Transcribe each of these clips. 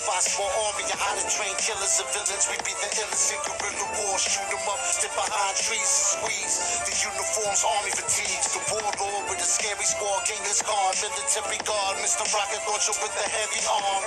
fight small army of highly trained killers and villains. We be the illest in guerrilla war. Shoot them up, sit behind trees and squeeze. The uniforms, army fatigues. The warlord with a scary squad, Genghis Khan, military guard, Mr. Rocket Launcher with the heavy arm.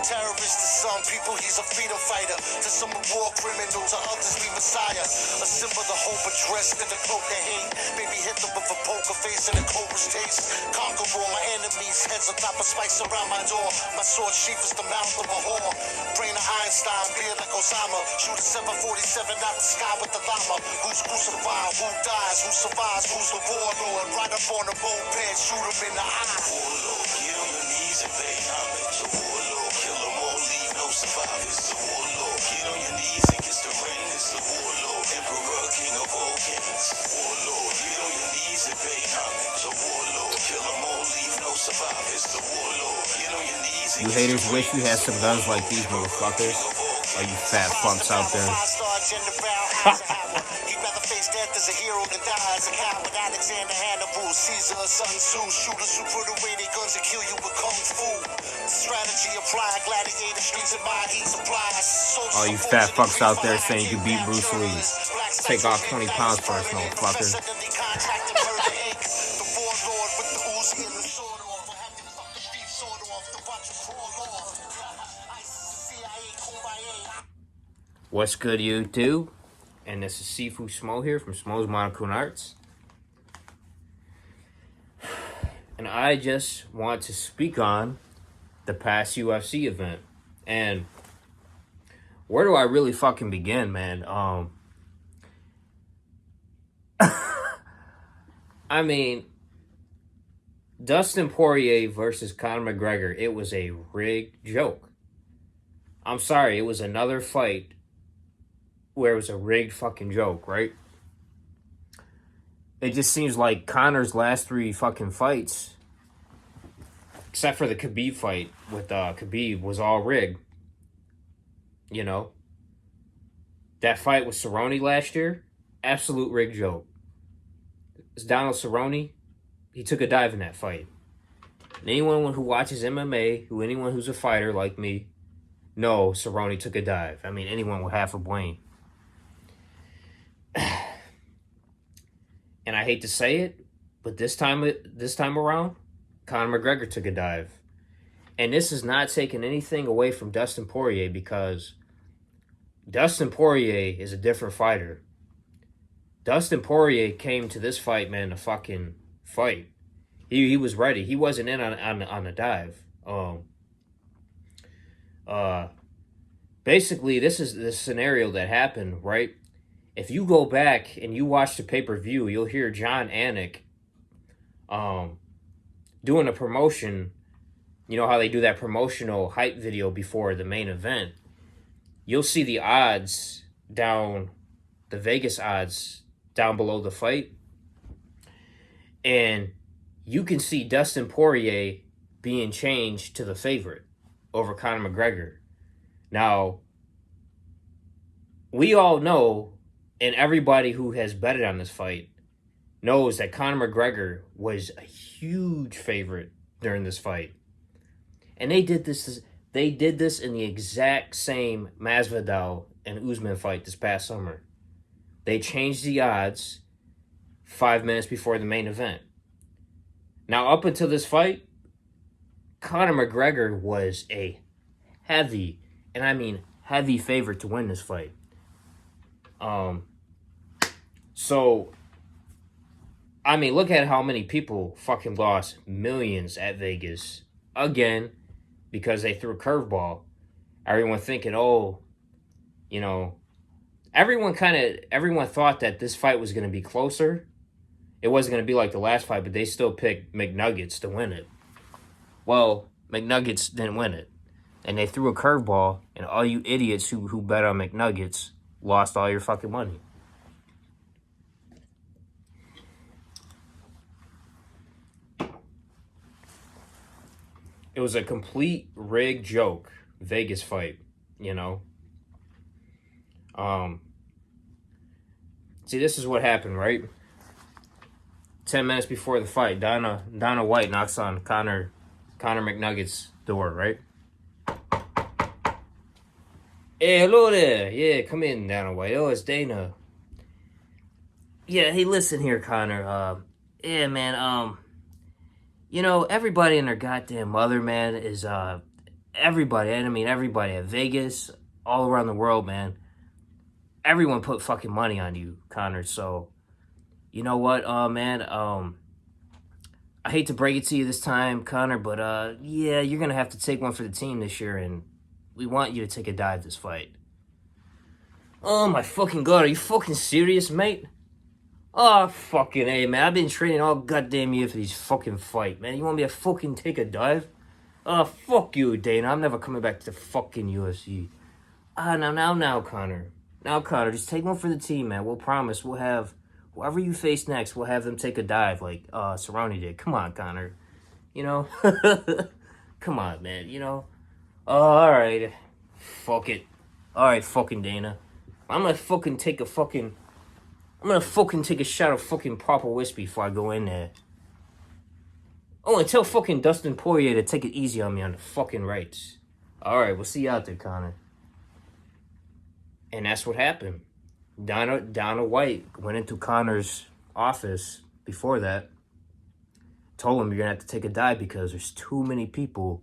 Terrorist to some people, he's a freedom fighter. To some a war criminal, to others we messiah. A symbol the hope addressed in the cloak of hate. Baby hit them with a poker face and a cobra's taste. Conquer all my enemies, heads on top of spikes around my door. My sword sheath is the mouth of a whore. Brain of Einstein, beard like Osama. Shoot a 747 out the sky with the llama. Who's crucified, who dies, who survives, who's the warlord? Right up on the moped, shoot him in the eye. Warlord, get on your knees and pay homage. The warlord, kill them all, leave no survivors. The warlord, get on your knees and kiss the ring. It's the warlord, emperor, king of all kings. Warlord, get on your knees and pay homage. The warlord, kill them all, leave no survivors. The warlord, get on your knees and You haters wish you had some guns like these motherfuckers. Or you fat funks out there. He'd rather face death as a hero than die as a coward. Alexander Hannibal, Caesar, Sun Tzu. Shooters who put away their guns and kill you with kung fu. Strategy applied, gladiator streets and my heat supplies. All you fat fucks out there saying you beat Bruce Lee. Take off 20 pounds first, motherfucker. What's good, YouTube? And this is Sifu Smo here from Smo's Monocune Arts. And I just want to speak on the past UFC event. And where do I really fucking begin, man? I mean, Dustin Poirier versus Conor McGregor, it was a rigged joke. I'm sorry, it was another fight where it was a rigged fucking joke, right? It just seems like Conor's last three fucking fights, except for the Khabib fight with Khabib, was all rigged. You know? That fight with Cerrone last year, absolute rigged joke. It's Donald Cerrone. He took a dive in that fight. And anyone who watches MMA, anyone who's a fighter like me, knows Cerrone took a dive. I mean, anyone with half a brain. And I hate to say it, but this time around, Conor McGregor took a dive. And this is not taking anything away from Dustin Poirier, because Dustin Poirier is a different fighter. Dustin Poirier came to this fight, man, to fucking fight. He was ready. He wasn't in on the dive. Basically, this is the scenario that happened, right? If you go back and you watch the pay-per-view, you'll hear John Anik doing a promotion. You know how they do that promotional hype video before the main event? You'll see the odds down, the Vegas odds down below the fight. And you can see Dustin Poirier being changed to the favorite over Conor McGregor. Now, we all know, and everybody who has betted on this fight knows, that Conor McGregor was a huge favorite during this fight. And they did this in the exact same Masvidal and Usman fight this past summer. They changed the odds 5 minutes before the main event. Now, up until this fight, Conor McGregor was a heavy, and I mean heavy, favorite to win this fight. So, I mean, look at how many people fucking lost millions at Vegas. Again, because they threw a curveball. Everyone thinking, oh, you know, everyone thought that this fight was going to be closer. It wasn't going to be like the last fight, but they still picked McNuggets to win it. Well, McNuggets didn't win it. And they threw a curveball, and all you idiots who bet on McNuggets lost all your fucking money. It was a complete rigged joke, Vegas fight, you know. See, this is what happened, right? 10 minutes before the fight, Dana White knocks on Conor McNugget's door, right? Hey, hello there. Yeah, come in, Dana White. Oh, it's Dana. Yeah, hey, listen here, Connor. Yeah, man. Everybody and their goddamn mother, man, is everybody. And I mean, everybody at Vegas, all around the world, man. Everyone put fucking money on you, Connor. So, you know what, man. I hate to break it to you this time, Connor, but yeah, you're gonna have to take one for the team this year, and we want you to take a dive this fight. Oh my fucking god, are you fucking serious, mate? Oh, fucking A, man. I've been training all goddamn year for these fucking fight, man. You want me to fucking take a dive? Oh, fuck you, Dana. I'm never coming back to the fucking UFC. Now, Connor. Now, Connor, just take one for the team, man. We'll promise we'll have whoever you face next, we'll have them take a dive like Cerrone did. Come on, Connor. You know? Come on, man. Oh, alright. Fuck it. Alright, fucking Dana. I'm gonna fucking take a shot of fucking proper whiskey before I go in there. Oh, and tell fucking Dustin Poirier to take it easy on me on the fucking rights. Alright, we'll see you out there, Connor. And that's what happened. Dana White went into Connor's office before that, told him you're gonna have to take a dive because there's too many people.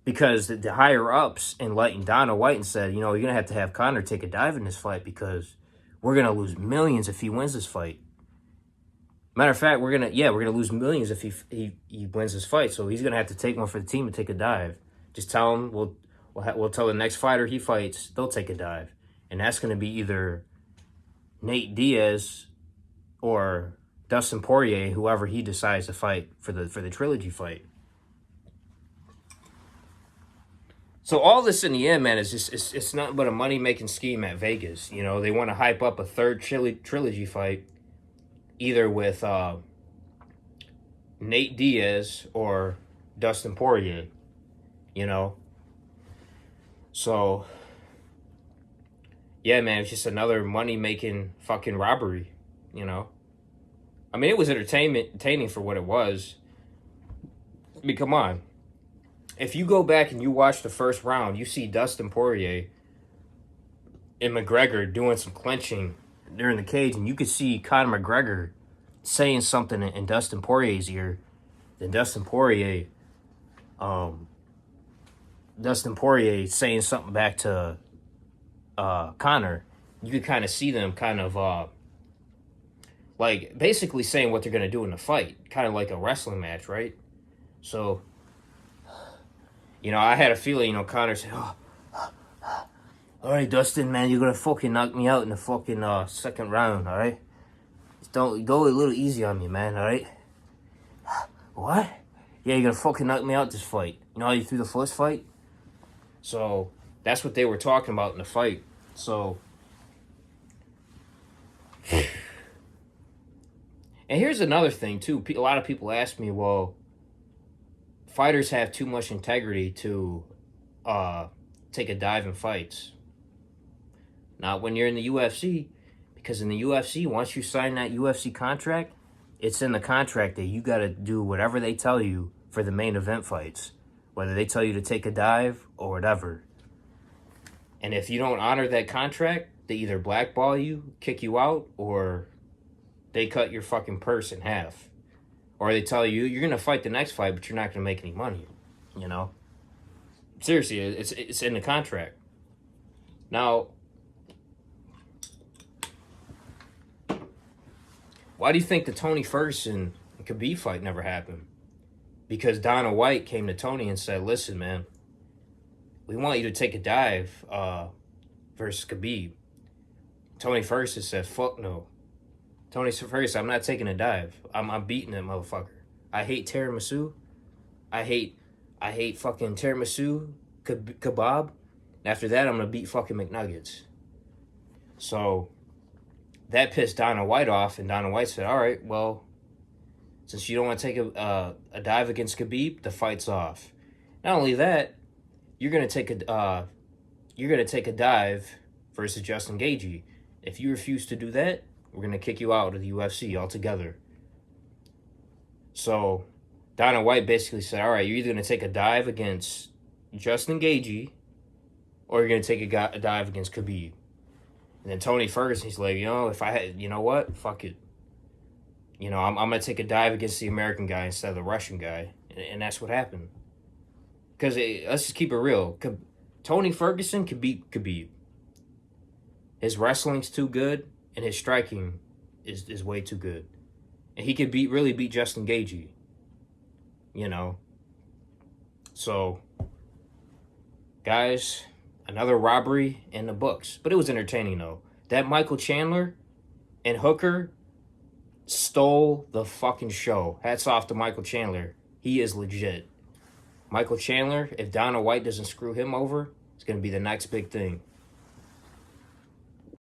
Because the higher ups enlightened Dana White and said, you're gonna have to have Connor take a dive in this fight because we're gonna lose millions if he wins this fight. Matter of fact, we're gonna lose millions if he wins this fight. So he's gonna have to take one for the team and take a dive. Just tell him we'll tell the next fighter he fights they'll take a dive, and that's gonna be either Nate Diaz or Dustin Poirier, whoever he decides to fight for the trilogy fight. So all this in the end, man, is just it's nothing but a money-making scheme at Vegas. They want to hype up a third trilogy fight, either with Nate Diaz or Dustin Poirier. So yeah, man, it's just another money-making fucking robbery. I mean, it was entertaining for what it was. I mean, come on. If you go back and you watch the first round, you see Dustin Poirier and Mcgregor doing some clinching during the cage, and you could see Conor McGregor saying something in Dustin Poirier's ear. Then Dustin Poirier saying something back to Conor. You could kind of see them kind of like basically saying what they're gonna do in the fight, kind of like a wrestling match, right? So. I had a feeling, Conor said, all right, Dustin, man, you're going to fucking knock me out in the fucking second round, all right? Just don't go a little easy on me, man, all right? What? Yeah, you're going to fucking knock me out this fight. You know how you threw the first fight? So, that's what they were talking about in the fight. So, and here's another thing, too. A lot of people ask me, well, fighters have too much integrity to take a dive in fights. Not when you're in the UFC, because in the UFC, once you sign that UFC contract, it's in the contract that you got to do whatever they tell you for the main event fights, whether they tell you to take a dive or whatever. And if you don't honor that contract, they either blackball you, kick you out, or they cut your fucking purse in half. Or they tell you, you're going to fight the next fight, but you're not going to make any money, Seriously, it's in the contract. Now, why do you think the Tony Ferguson and Khabib fight never happened? Because Dana White came to Tony and said, listen, man, we want you to take a dive versus Khabib. Tony Ferguson said, fuck no. Tony Ferguson, I'm not taking a dive. I'm beating that motherfucker. I hate tiramisu. I hate fucking tiramisu kebab. And after that, I'm gonna beat fucking McNuggets. So that pissed Dana White off, and Dana White said, "All right, well, since you don't want to take a dive against Khabib, the fight's off. Not only that, you're gonna take a dive versus Justin Gaethje. If you refuse to do that, we're going to kick you out of the UFC altogether." So Dana White basically said, all right, you're either going to take a dive against Justin Gaethje or you're gonna take a dive against Khabib. And then Tony Ferguson, he's like, if I had, you know what, fuck it. I'm gonna take a dive against the American guy instead of the Russian guy, and that's what happened. Because let's just keep it real. Tony Ferguson could beat Khabib. His wrestling's too good, and his striking is way too good. And he could really beat Justin Gaethje. So, guys, another robbery in the books. But it was entertaining, though. That Michael Chandler and Hooker stole the fucking show. Hats off to Michael Chandler. He is legit. Michael Chandler, if Dana White doesn't screw him over, it's going to be the next big thing.